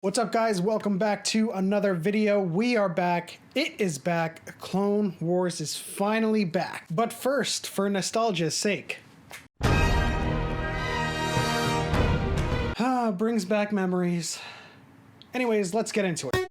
What's up, guys? Welcome back to another video. We are back. It is back. Clone Wars is finally back. But first, for nostalgia's sake. Brings back memories. Anyways, let's get into it.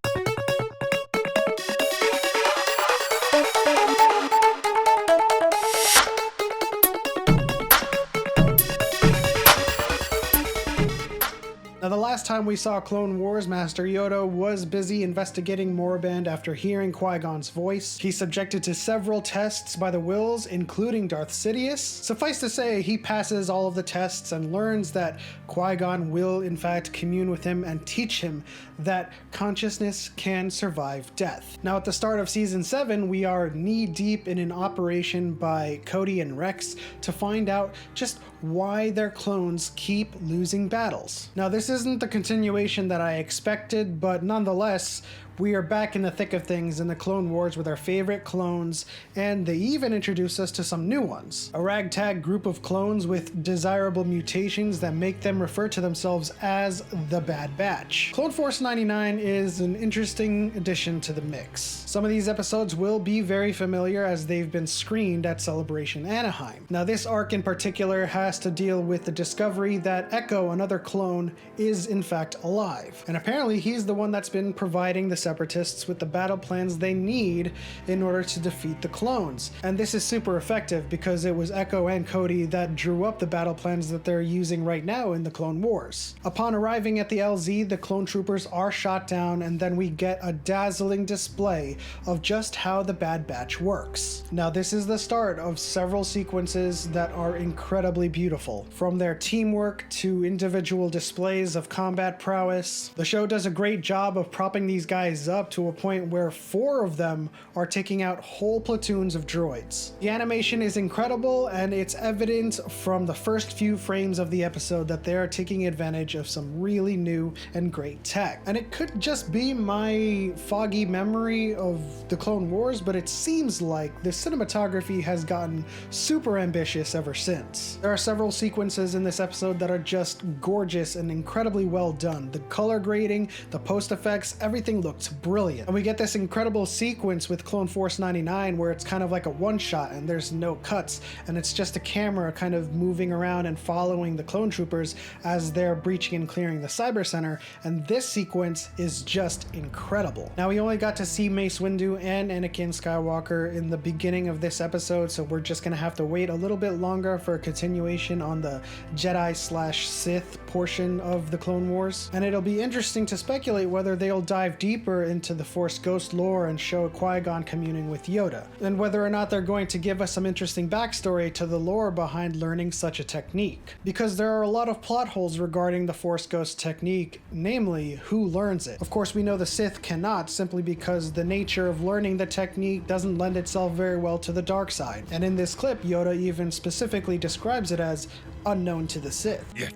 Now, the last time we saw Clone Wars, Master Yoda was busy investigating Moraband after hearing Qui-Gon's voice. He's subjected to several tests by the Wills, including Darth Sidious. Suffice to say, he passes all of the tests and learns that Qui-Gon will in fact commune with him and teach him that consciousness can survive death. Now, at the start of Season 7, we are knee-deep in an operation by Cody and Rex to find out just why their clones keep losing battles. Now, this isn't the continuation that I expected, but nonetheless, we are back in the thick of things in the Clone Wars with our favorite clones, and they even introduce us to some new ones. A ragtag group of clones with desirable mutations that make them refer to themselves as the Bad Batch. Clone Force 99 is an interesting addition to the mix. Some of these episodes will be very familiar as they've been screened at Celebration Anaheim. Now, this arc in particular has to deal with the discovery that Echo, another clone, is in fact alive. And apparently he's the one that's been providing the Separatists with the battle plans they need in order to defeat the clones. And this is super effective because it was Echo and Cody that drew up the battle plans that they're using right now in the Clone Wars. Upon arriving at the LZ, the clone troopers are shot down, and then we get a dazzling display of just how the Bad Batch works. Now, this is the start of several sequences that are incredibly beautiful. From their teamwork to individual displays of combat prowess, the show does a great job of propping these guys up to a point where 4 of them are taking out whole platoons of droids. The animation is incredible, and it's evident from the first few frames of the episode that they are taking advantage of some really new and great tech. And it could just be my foggy memory of the Clone Wars, but it seems like the cinematography has gotten super ambitious ever since. There are several sequences in this episode that are just gorgeous and incredibly well done. The color grading, the post effects, everything looks brilliant. And we get this incredible sequence with Clone Force 99 where it's kind of like a one-shot and there's no cuts, and it's just a camera kind of moving around and following the clone troopers as they're breaching and clearing the Cyber Center, and this sequence is just incredible. Now, we only got to see Mace Windu and Anakin Skywalker in the beginning of this episode, so we're just gonna have to wait a little bit longer for a continuation on the Jedi/Sith portion of the Clone Wars. And it'll be interesting to speculate whether they'll dive deeper into the Force Ghost lore and show Qui-Gon communing with Yoda, and whether or not they're going to give us some interesting backstory to the lore behind learning such a technique. Because there are a lot of plot holes regarding the Force Ghost technique, namely, who learns it. Of course, we know the Sith cannot, simply because the nature of learning the technique doesn't lend itself very well to the dark side. And in this clip, Yoda even specifically describes it as unknown to the Sith. Yet,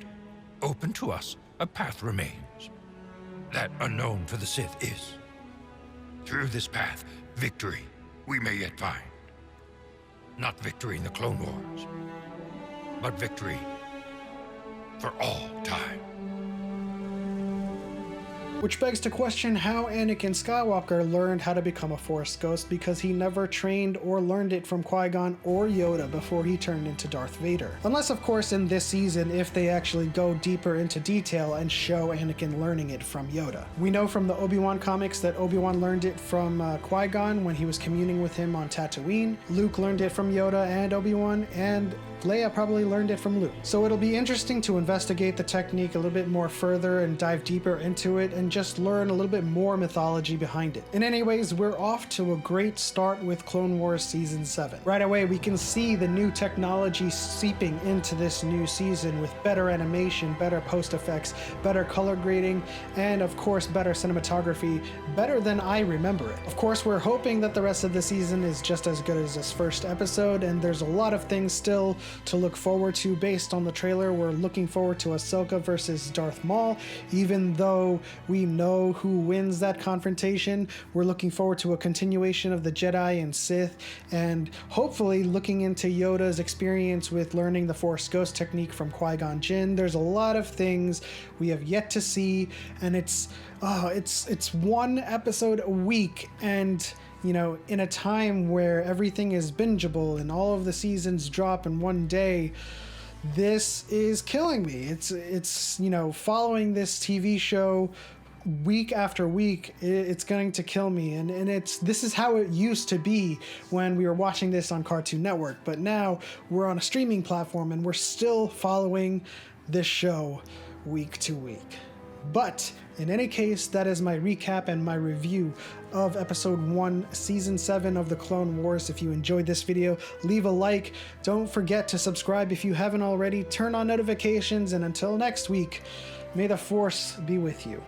open to us, a path remains. That unknown for the Sith is. Through this path, victory we may yet find. Not victory in the Clone Wars, but victory for all time. Which begs to question how Anakin Skywalker learned how to become a Force Ghost, because he never trained or learned it from Qui-Gon or Yoda before he turned into Darth Vader. Unless, of course, in this season, if they actually go deeper into detail and show Anakin learning it from Yoda. We know from the Obi-Wan comics that Obi-Wan learned it from Qui-Gon when he was communing with him on Tatooine. Luke learned it from Yoda and Obi-Wan, and Leia probably learned it from Luke. So it'll be interesting to investigate the technique a little bit more further and dive deeper into it and just learn a little bit more mythology behind it. And anyways, we're off to a great start with Clone Wars Season 7. Right away, we can see the new technology seeping into this new season with better animation, better post effects, better color grading, and of course, better cinematography, better than I remember it. Of course, we're hoping that the rest of the season is just as good as this first episode, and there's a lot of things still to look forward to based on the trailer. We're looking forward to Ahsoka versus Darth Maul, even though we know who wins that confrontation. We're looking forward to a continuation of the Jedi and Sith, and hopefully looking into Yoda's experience with learning the Force Ghost technique from Qui-Gon Jinn. There's a lot of things we have yet to see, and it's oh, it's one episode a week, and you know, in a time where everything is bingeable and all of the seasons drop in one day, this is killing me. It's you know, following this TV show week after week, it's going to kill me. And this is how it used to be when we were watching this on Cartoon Network, but now we're on a streaming platform and we're still following this show week to week. But in any case, that is my recap and my review of episode 1, season 7 of the Clone Wars. If you enjoyed this video, leave a like. Don't forget to subscribe if you haven't already. Turn on notifications, and until next week, may the Force be with you.